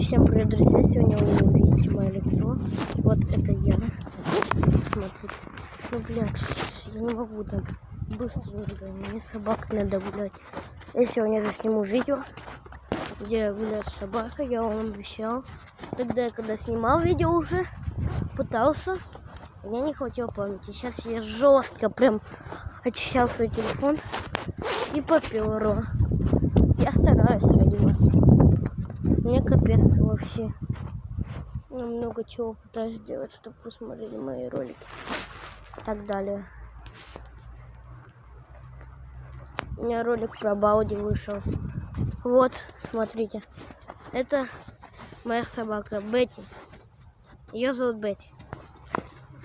Всем привет, друзья! Сегодня вы увидите мое лицо. Вот это я. Смотрите. Ну, блядь, я не могу там быстро гулять. Мне собак надо гулять. Я сегодня засниму видео, где гуляет собака. Я вам обещал. Тогда, когда снимал видео уже, пытался. Я не хватило памяти. Сейчас я жестко прям очищал свой телефон и попил ро. Я стараюсь ради вас. Мне капец вообще. Я много чего пытаюсь сделать, чтобы вы смотрели мои ролики. И так далее. У меня ролик про Бауди вышел. Вот, смотрите. Это моя собака Бетти. Ее зовут Бетти.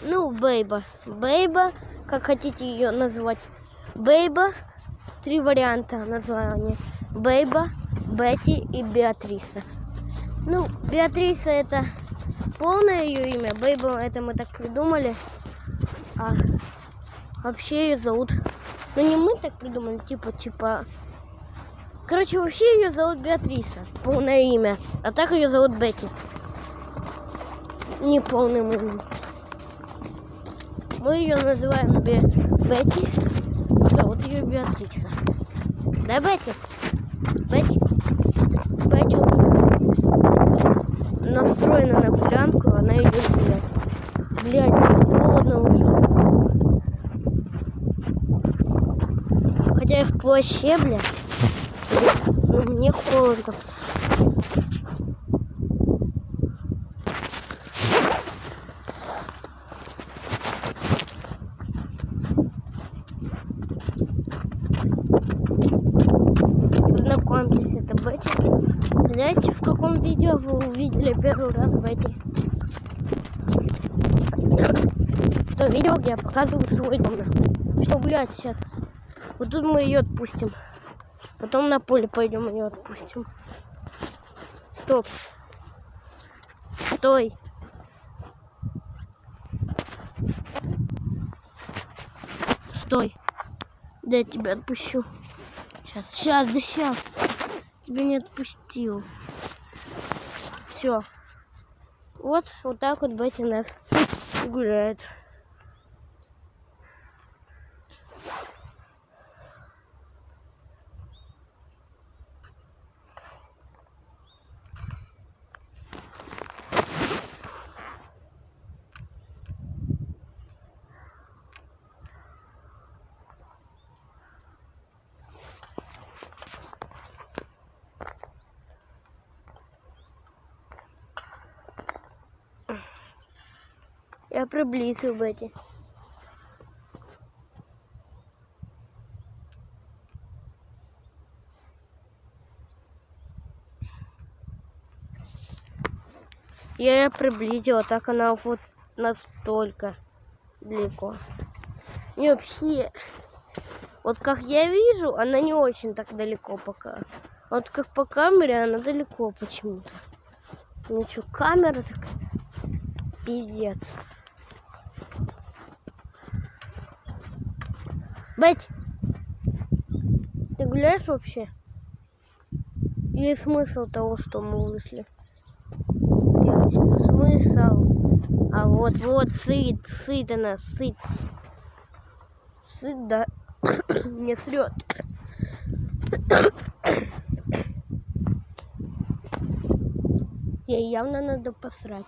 Ну, Бейба. Бейба, как хотите ее назвать. Бейба. 3 варианта названия. Бейба, Бетти и Беатриса. Ну, Беатриса это полное ее имя. Бейба это мы так придумали. А вообще ее зовут... Ну, не мы так придумали, типа... Короче, вообще ее зовут Беатриса. Полное имя. А так ее зовут Бетти. Не полным именем. Мы ее называем Бетти. Зовут ее Беатриса. Да, Бетти? Бетти? Бетти уже настроена на гулянку, она идет гулять. Блядь, мне холодно уже. Хотя я в плаще, блядь. Но мне холодно. Знакомьтесь, это Бетти. Знаете, в каком видео вы увидели первый раз Бетти? В том видео, где я показываю свой дом. Все, блядь, сейчас. Вот тут мы ее отпустим. Потом на поле пойдем ее отпустим. Стоп. Стой. Стой. Да я тебя отпущу. Сейчас. Тебя не отпустил. Все. Вот так вот Бетти нас гуляет. Я приблизил Бетти. Я ее приблизила, так она вот настолько далеко. Не вообще, вот как я вижу, она не очень так далеко пока. Вот как по камере, она далеко почему-то. Ну что, камера так пиздец. Бетти, ты гуляешь вообще? Или смысл того, что мы вышли? Блядь, смысл? А вот, сыт она, сыт. Сыт, да. Не срет. Ей явно надо посрать.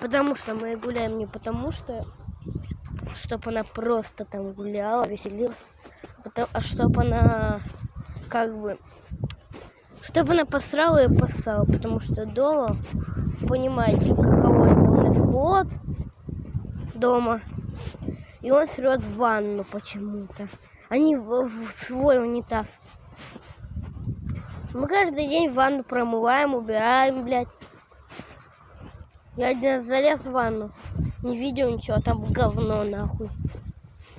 Потому что мы гуляем не потому, что чтобы она просто там гуляла, веселилась, а чтобы она как бы, чтобы она посрала и поссала, потому что дома, понимаете, каково это, у нас кот дома, и он срет в ванну почему-то, а не в свой унитаз. Мы каждый день ванну промываем, убираем, блядь. Я один раз залез в ванну, не видел ничего, там говно нахуй.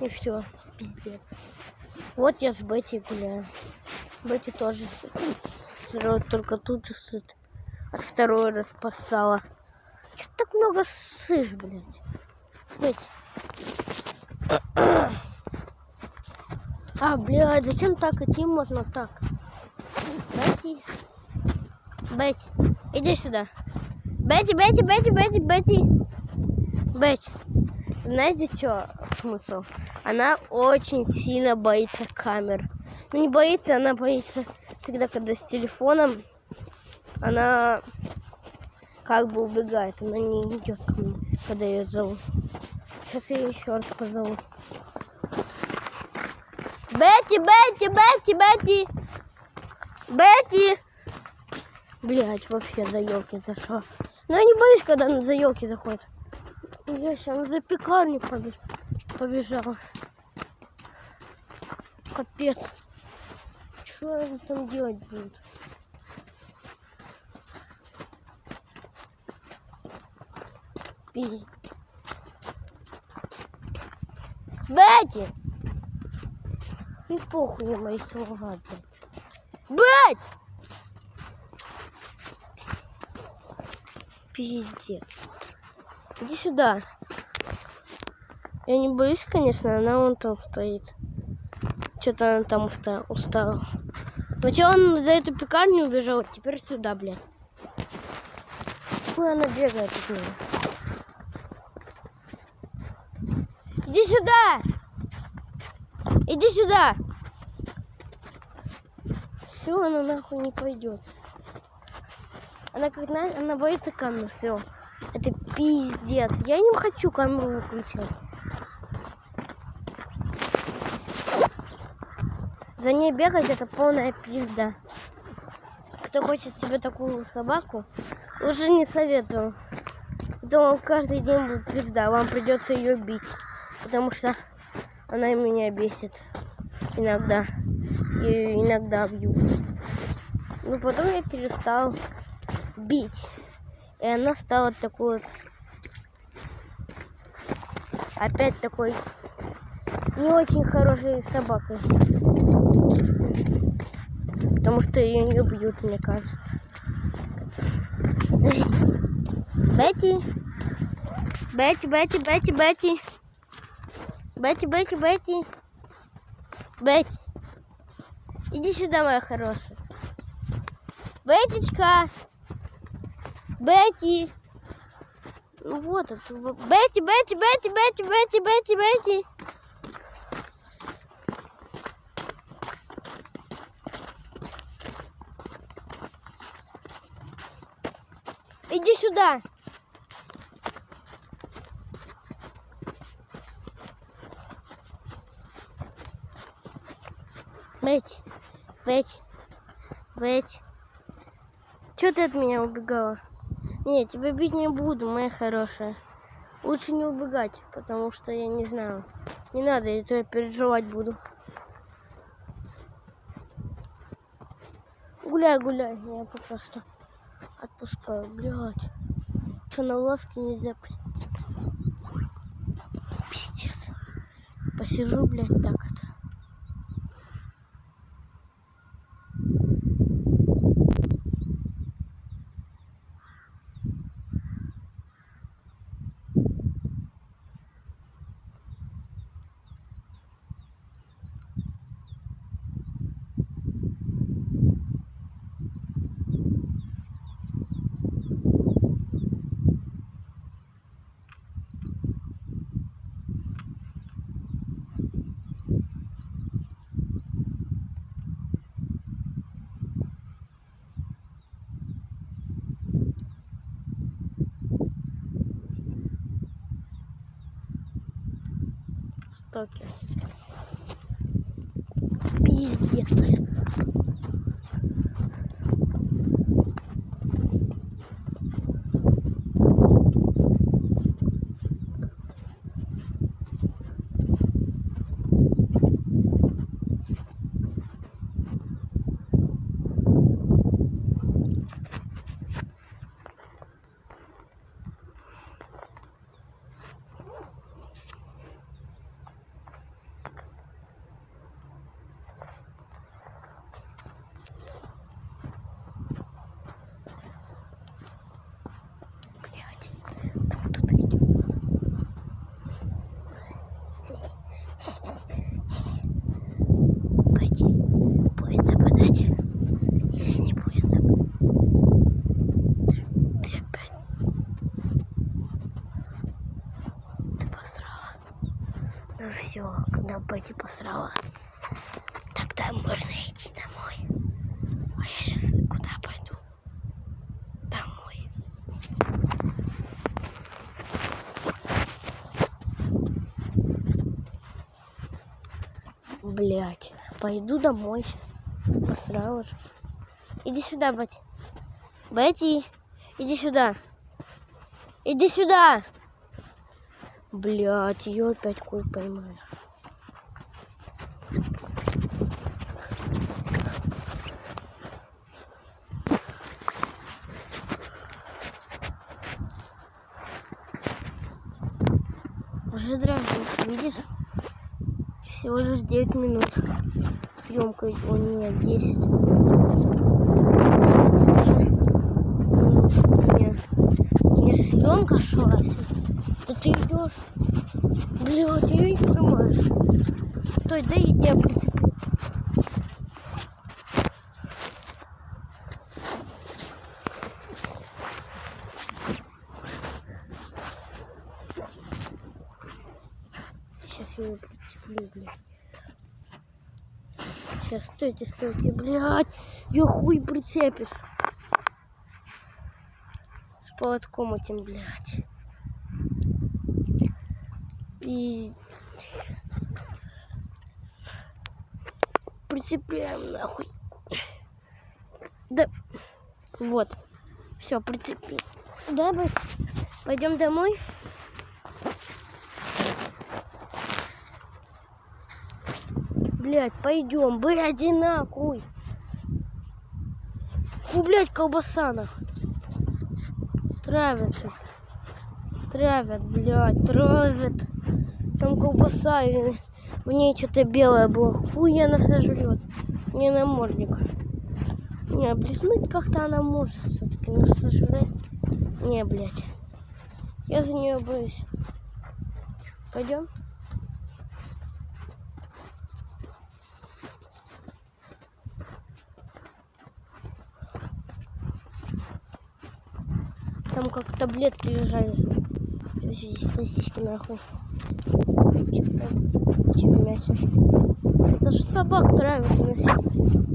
И все, пиздец. Вот я с Бетти гуляю. Бетти тоже срет, только тут и сыт. А второй раз поссала. Че ты так много ссышь, блядь? Бетти. А, блядь, зачем так идти? Можно так. Бетти. Бетти, иди сюда. Бетти. Бетти. Знаете, что смысл? Она очень сильно боится камер. Ну, не боится, она боится всегда, когда с телефоном. Она как бы убегает. Она не идет ко мне, когда я ее зову. Сейчас я ее еще раз позову. Бетти! Блять, вообще за елки зашла. Но я не боюсь, когда она за елки заходит. Я сейчас за пекарню побежала. Капец. Что они там делать будут? Бетти! И похуй на мои слова, блядь. Пиздец. Иди сюда. Я не боюсь, конечно, она вон там стоит. Что-то она там устала. Сначала он за эту пекарню убежал, теперь сюда, блядь. Куда она бегает от меня? Иди сюда! Иди сюда! Все, она нахуй не пойдет. Она боится камеры, все. Это пиздец. Я не хочу камеру выключать. За ней бегать это полная пизда. Кто хочет себе такую собаку, лучше не советую. Это каждый день будет пизда. Вам придется ее бить. Потому что она меня бесит. Иногда. И иногда бью. Но потом я перестал бить. И она стала такой опять такой не очень хорошей собакой. Потому что ее не бьют, мне кажется. Бетти. Иди сюда, моя хорошая. Бетечка. Бетти. Ну вот это. Бетти. Иди сюда. Бетти. Чего ты от меня убегала? Нет, тебя бить не буду, моя хорошая. Лучше не убегать, потому что я не знаю. Не надо, и то я переживать буду. Гуляй, я пока что отпускаю. Блядь. Что, на лавке нельзя посидеть? Пиздец. Посижу, блядь, так это. Стоки. Пиздец, блин. Она Бетти посрала. Тогда можно идти домой. А я сейчас куда пойду? Домой. Блять, пойду домой сейчас. Посрала же. Иди сюда, Бетти. Бетти, иди сюда. Иди сюда. Блять, ее опять куль поймали. Уже дрянь, видишь? Всего лишь 9 минут. Съемка, о нет, 10. Мне съемка шла. Да ты идешь. Блядь, я не понимаю. Стой, да я тебя прицеплю. Сейчас я его прицеплю, блядь. Сейчас, стойте, стойте, блядь. Я хуй прицепишь. С поводком этим, блядь. И прицепляем нахуй. Да, вот. Все, прицепил. Да, пойдем домой. Блять, пойдем, блядь, иди нахуй. Фу, блядь, колбаса нахуй. Травят, блядь, травят. Там колбаса, и в ней что-то белое было. Хуй она сожрет. Не намордник. Не, облизнуть как-то она может все-таки, но сожрать. Не, блядь. Я за нее боюсь. Пойдем? Там как таблетки лежали. Сосиски нахуй. Мясо. Это же собак травят у нас.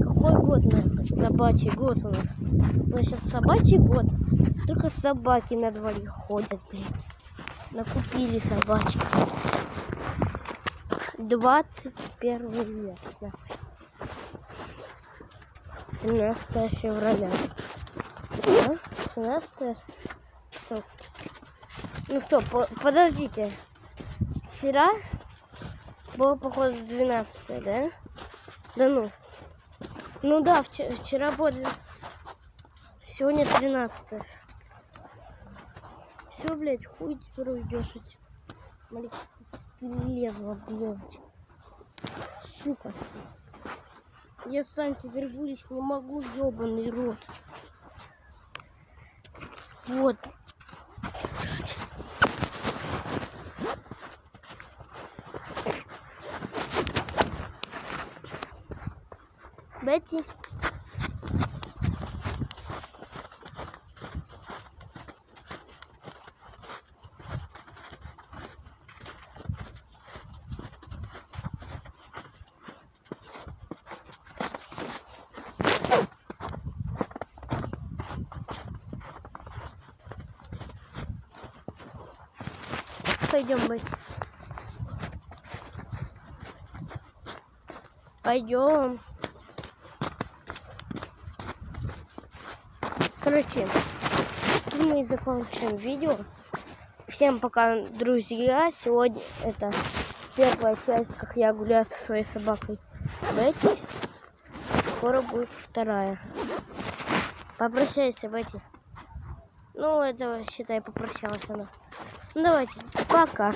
Какой год, нахуй? Собачий год у нас. У нас сейчас собачий год. Только собаки на дворе ходят, блин. Накупили собачки. 21 век. Нахуй. 13 февраля. А? 13? Стоп. Ну стоп, подождите. Вчера было, походу, 12, да? Да ну. Ну да, вчера было. Сегодня 13. Все, блядь, хуй теперь уйдешь. Смотри, лезла, блядь. Сука. Я сам теперь вылезть не могу, ёбаный рот. Вот. Бетти. Пойдем, Бетти. Пойдем. Короче, тут мы и закончим видео. Всем пока, друзья. Сегодня это первая часть, как я гуляю со своей собакой Бетти. Скоро будет вторая. Попрощайся, Бетти. Ну, это, считай, попрощалась она. Ну, давайте, пока.